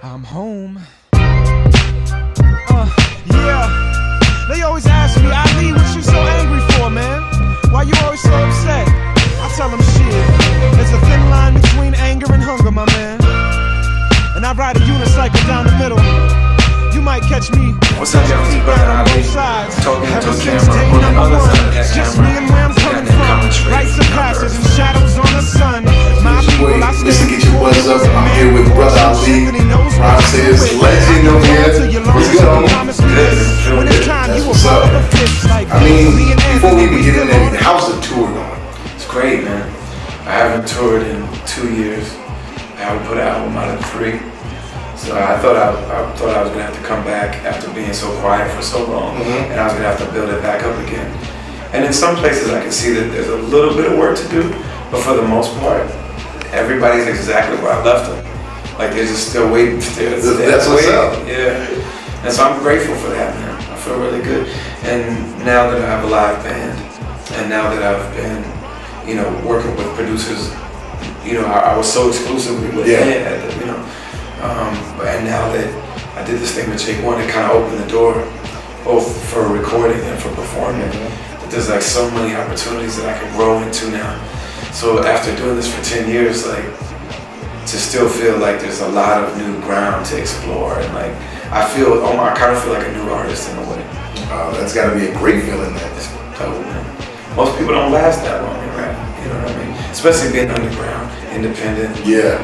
I'm home. Yeah. They always ask me, Ali, what you so angry for, man? Why you always so upset? I tell them shit. There's a thin line between anger and hunger, my man. And I ride a unicycle down the middle. You might catch me. What's up, y'all? It's brother Ali. Talking to a camera on the other side of that just camera. me and where I'm coming from. Lights and passes and shadows on the sun. My people, I Listen, get your buzz up. I'm here with brother Ali. Ron says legend over here. What's good, homie? What's up? I mean, before we even get into anything, how's the tour going? It's great, man. I haven't toured in 2 years. I haven't put an album out of 3. So I thought I was gonna have to come back after being so quiet for so long, and I was gonna have to build it back up again. And in some places I can see that there's a little bit of work to do, but for the most part, everybody's exactly where I left them. Like they're just still waiting. That's what's up. Yeah. And so I'm grateful for that, man. I feel really good. And now that I have a live band, and now that I've been, working with producers, I was so exclusively with them, and now that I did this thing with Jake One, it kind of opened the door, both for recording and for performing. But there's like so many opportunities that I can grow into now. So after doing this for 10 years, like to still feel like there's a lot of new ground to explore, and like I kind of feel like a new artist in a way. That's got to be a great feeling. It's dope, man. Most people don't last that long in rap, you know what I mean? Especially being underground, independent. Yeah.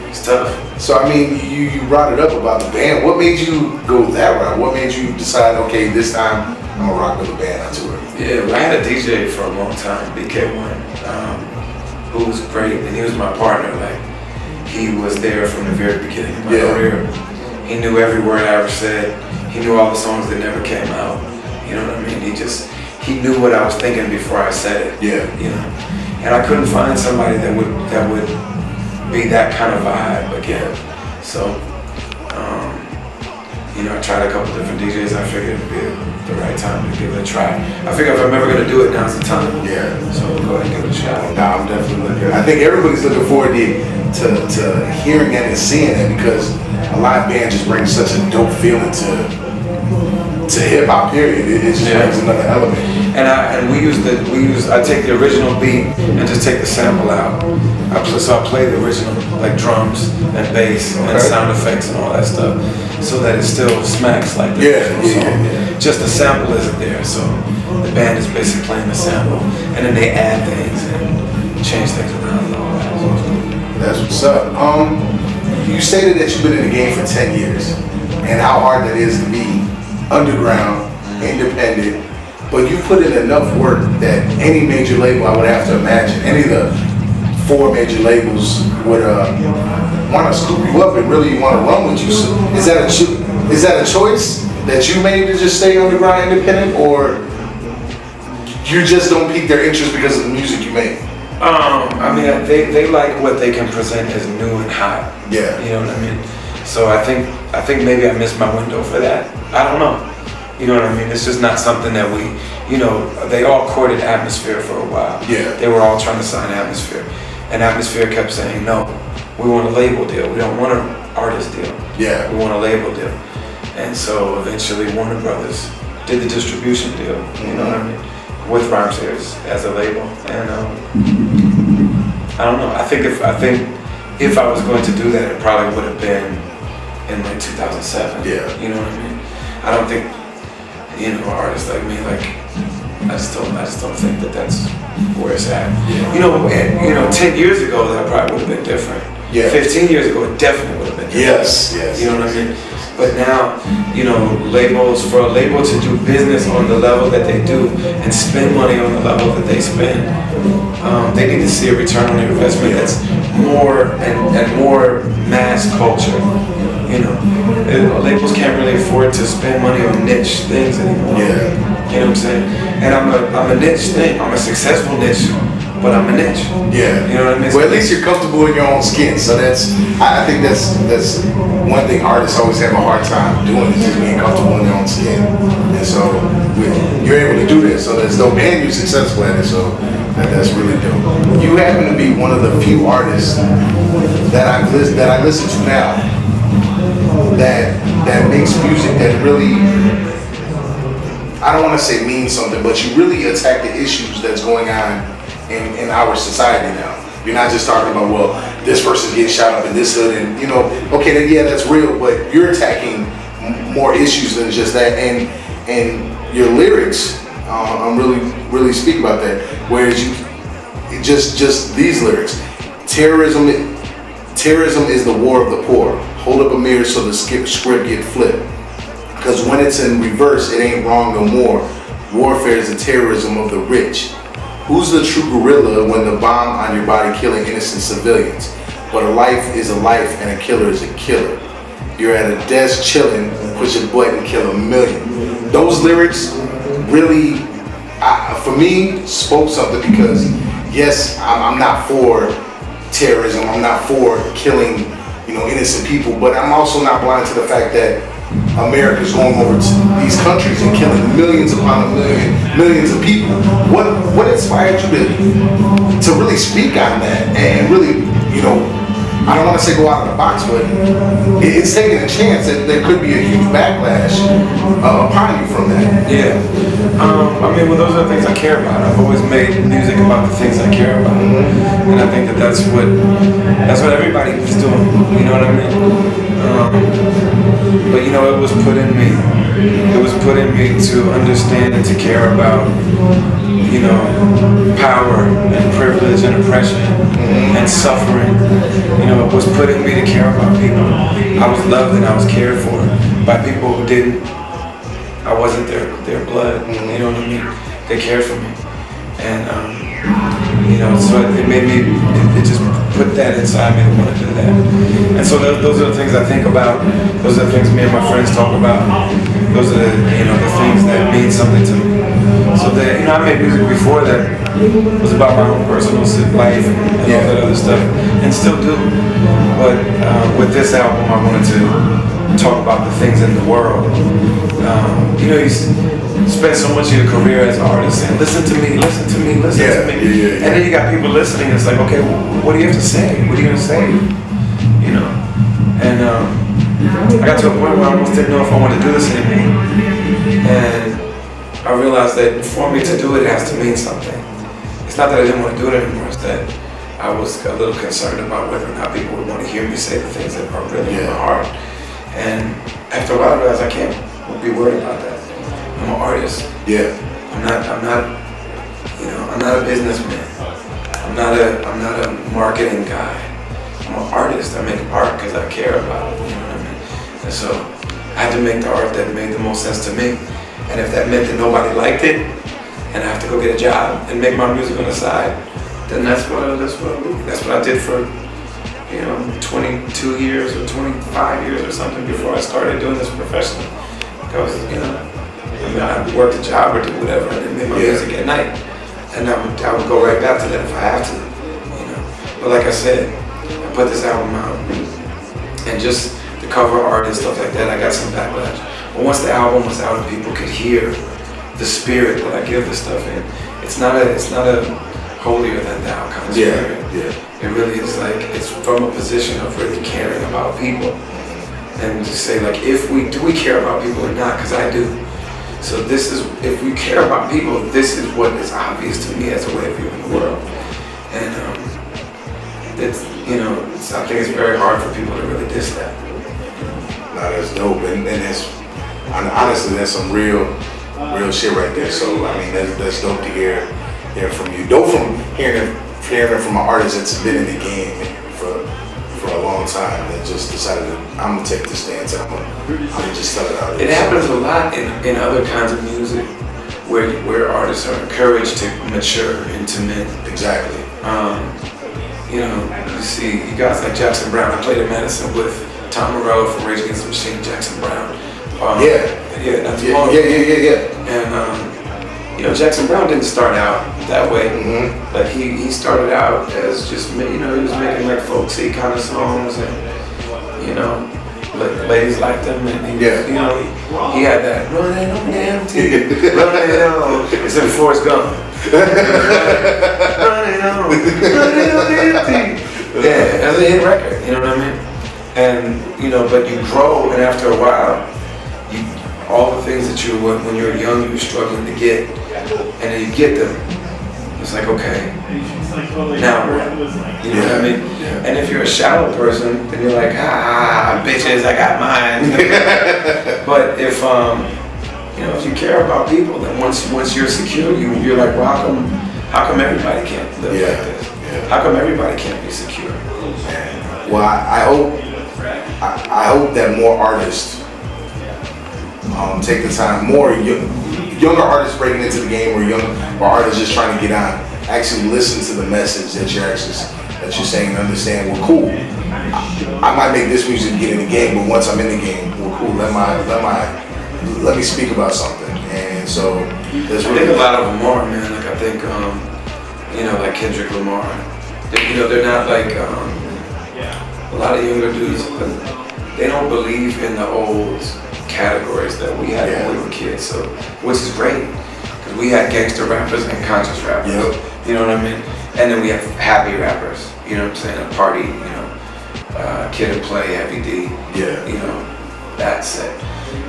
It's tough. So I mean, you brought it up about the band. What made you go that route? What made you decide, okay, this time I'm gonna rock with the band on tour? Yeah, well, I had a DJ for a long time, BK1, who was great, and he was my partner. Like, he was there from the very beginning of my career. He knew every word I ever said. He knew all the songs that never came out. You know what I mean? He knew what I was thinking before I said it. Yeah. And I couldn't find somebody that would be that kind of vibe again. So, I tried a couple different DJs. I figured it'd be the right time to give it a try. I figure if I'm ever gonna do it, now's the time. Yeah. So go ahead and give it a shot. Nah, I'm definitely looking. I think everybody's looking forward to hearing it and seeing it, because a live band just brings such a dope feeling to hip hop. Period. It just brings another element. And I take the original beat and just take the sample out. So I play the original, like drums and bass and sound effects and all that stuff, so that it still smacks like the original song. Just the sample isn't there, so the band is basically playing the sample, and then they add things and change things around and all that. That's what's up. You stated that you've been in the game for 10 years, and how hard that is to be underground, independent, but you put in enough work that any major label, I would have to imagine, any of the 4 major labels would want to scoop you up and really want to run with you. So is that a choice that you made to just stay underground, independent, or you just don't pique their interest because of the music you make? I mean, they like what they can present as new and hot. Yeah. You know what I mean? So I think maybe I missed my window for that. I don't know. You know what I mean? It's just not something that they all courted Atmosphere for a while. Yeah. They were all trying to sign Atmosphere. And Atmosphere kept saying, no, we want a label deal. We don't want an artist deal. Yeah. We want a label deal. And so eventually Warner Brothers did the distribution deal, you know what I mean? With Rhymesayers as a label. And I don't know. I think if I was going to do that, it probably would have been in like 2007. Yeah. You know what I mean? I don't think, artists like me, like, I just don't think that that's where it's at. Yeah. 10 years ago, that probably would have been different. Yeah. 15 years ago, it definitely would have been different. Yes. You know what I mean? But now, for a label to do business on the level that they do and spend money on the level that they spend, they need to see a return on their investment that's more and more mass culture. Labels can't really afford to spend money on niche things anymore. Yeah. You know what I'm saying? And I'm a niche thing. I'm a successful niche, but I'm a niche. Yeah. You know what I mean? Well, at least you're comfortable in your own skin. So I think that's one thing artists always have a hard time doing, is just being comfortable in their own skin. And so you're able to do this. So that's dope, and you're successful at it. So that's really dope. You happen to be one of the few artists that I listen to now that makes music that really, I don't want to say means something, but you really attack the issues that's going on in our society now. You're not just talking about, well, this person's getting shot up in this hood, and you know, okay, then, yeah, that's real, but you're attacking more issues than just that, and your lyrics, I'm really speak about that. Whereas you, just these lyrics, terrorism is the war of the poor. Hold up a mirror so the script get flipped. Because when it's in reverse, it ain't wrong no more. Warfare is the terrorism of the rich. Who's the true gorilla when the bomb on your body killing innocent civilians? But a life is a life and a killer is a killer. You're at a desk chilling, push a button, kill a million. Those lyrics really, for me, spoke something because, yes, I'm not for terrorism, I'm not for killing, you know, innocent people, but I'm also not blind to the fact that America's going over to these countries and killing millions upon millions of people. What inspired you to really speak on that and really, you know, I don't want to say go out of the box, but it's taking a chance that there could be a huge backlash upon you from that. Yeah. I mean, well, those are the things I care about. I've always made music about the things I care about, and I think that's what everybody was doing. You know what I mean? But you know, it was put in me. It was put in me to understand and to care about, you know, power and privilege and oppression and suffering. You know, it was put in me to care about people. I was loved and I was cared for by people who didn't. I wasn't their blood. You know what I mean? They cared for me, and you know, so it made me. It just put that inside me to want to do that. And so those are the things I think about. Those are the things me and my friends talk about. Those are the, you know, the things that mean something to me. So that, you know, I made music before that was about my own personal life and all that other stuff, and still do. But with this album, I wanted to talk about the things in the world. You know, you spend so much of your career as an artist saying, listen to me, listen to me, listen to me. And then you got people listening, it's like, okay, what do you have to say? What are you going to say? You know? And I got to a point where I almost didn't know if I wanted to do this anymore. And I realized that for me to do it, it has to mean something. It's not that I didn't want to do it anymore, it's that I was a little concerned about whether or not people would want to hear me say the things that are really in my heart. And after a while, I realized I can't be worried about that. I'm an artist. Yeah. I'm not, you know, I'm not a businessman. I'm not a marketing guy. I'm an artist. I make art because I care about it. You know what I mean? And so I had to make the art that made the most sense to me. And if that meant that nobody liked it, and I have to go get a job and make my music on the side, then that's what I did for, you know, 22 years or 25 years or something before I started doing this professionally. Because, you know, I mean, I worked a job or do whatever and then make my music at night. And I would go right back to that if I have to, you know. But like I said, I put this album out and just the cover art and stuff like that, I got some backlash. But once the album was out and people could hear the spirit that I give this stuff in, it's not a holier than thou kind of spirit. It really is like, it's from a position of really caring about people. And to say like, do we care about people or not? Because I do. So this is, if we care about people, this is what is obvious to me as a way of viewing the world. And it's, you know, I think it's very hard for people to really diss that. No, that's dope, and that's, honestly, that's some real shit right there. So I mean, that's dope to hear from you. Dope from hearing it from an artist that's been in the game for a long time that just decided I'm gonna take this stance. I'm gonna just tell it out. It happens a lot in other kinds of music where artists are encouraged to mature into men. Exactly. You know, you see you guys like Jackson Brown. I played in Madison with Tom Morello from Rage Against the Machine, Jackson Brown. Not too long ago. And you know, Jackson Brown didn't start out that way. Like he started out as just, you know, he was making like folksy kind of songs, and you know, ladies liked him, and he, you know, he had that running on empty, running on. It's in Forrest Gump. running on empty. Yeah, that's a hit record. You know what I mean? And but you grow, and after a while, all the things that when you were young, you were struggling to get, and then you get them. It's like, okay, now what? You know what I mean? Yeah. And if you're a shallow person, then you're like, bitches, I got mine. But if if you care about people, then once you're secure, you're like, well, how come everybody can't live like this? Yeah. How come everybody can't be secure? Well, I hope that more artists take the time, more younger artists breaking into the game, or artists just trying to get on, actually listen to the message that you're saying and understand. Well, cool. I might make this music to get in the game, but once I'm in the game, well, cool. Let me speak about something. And so there's I think a lot of them are, man. Like I think, like Kendrick Lamar. They're not like a lot of younger dudes. They don't believe in the old categories that we had when we were kids. So, which is great, because we had gangster rappers and conscious rappers. Yep. You know what I mean? And then we have happy rappers. You know what I'm saying? A party. Kid and Play, Heavy D. Yeah. That's it.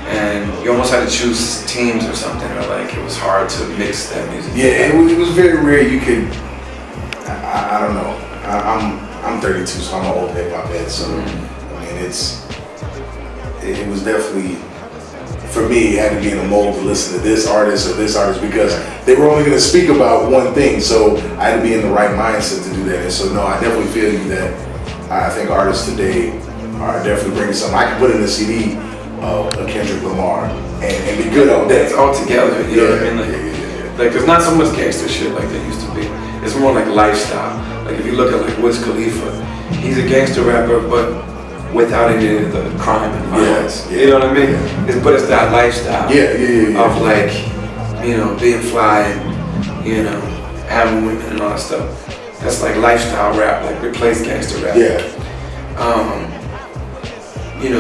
And you almost had to choose teams or something, or like it was hard to mix that music. Yeah, it was very rare you could. I don't know. I'm 32, so I'm an old hip hop head. So I mean, it was definitely, for me, it had to be in a mold to listen to this artist or this artist, because they were only going to speak about one thing. So I had to be in the right mindset to do that. And so no, I definitely feel you that I think artists today are definitely bringing something. I can put in a CD of a Kendrick Lamar and be good on that. That's all together, you know what I mean? Like there's not so much gangster shit like there used to be. It's more like lifestyle. Like if you look at like Wiz Khalifa, he's a gangster rapper, but without any of the crime and violence. You know what I mean? But it's that lifestyle of like, being fly and, having women and all that stuff. That's like lifestyle rap, like replace gangster rap.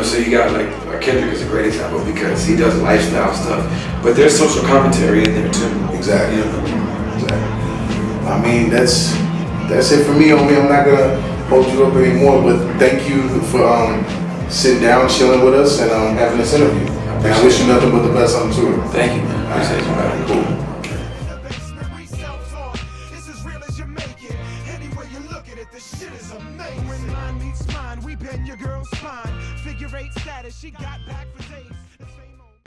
So you got like Kendrick is a great example because he does lifestyle stuff, but there's social commentary in there too. Exactly. Exactly. I mean, that's it for me, homie. I'm not gonna hold you up anymore, but thank you for sitting down, chilling with us, and having this interview. And I wish you nothing but the best on the tour. Thank you, man. Appreciate it.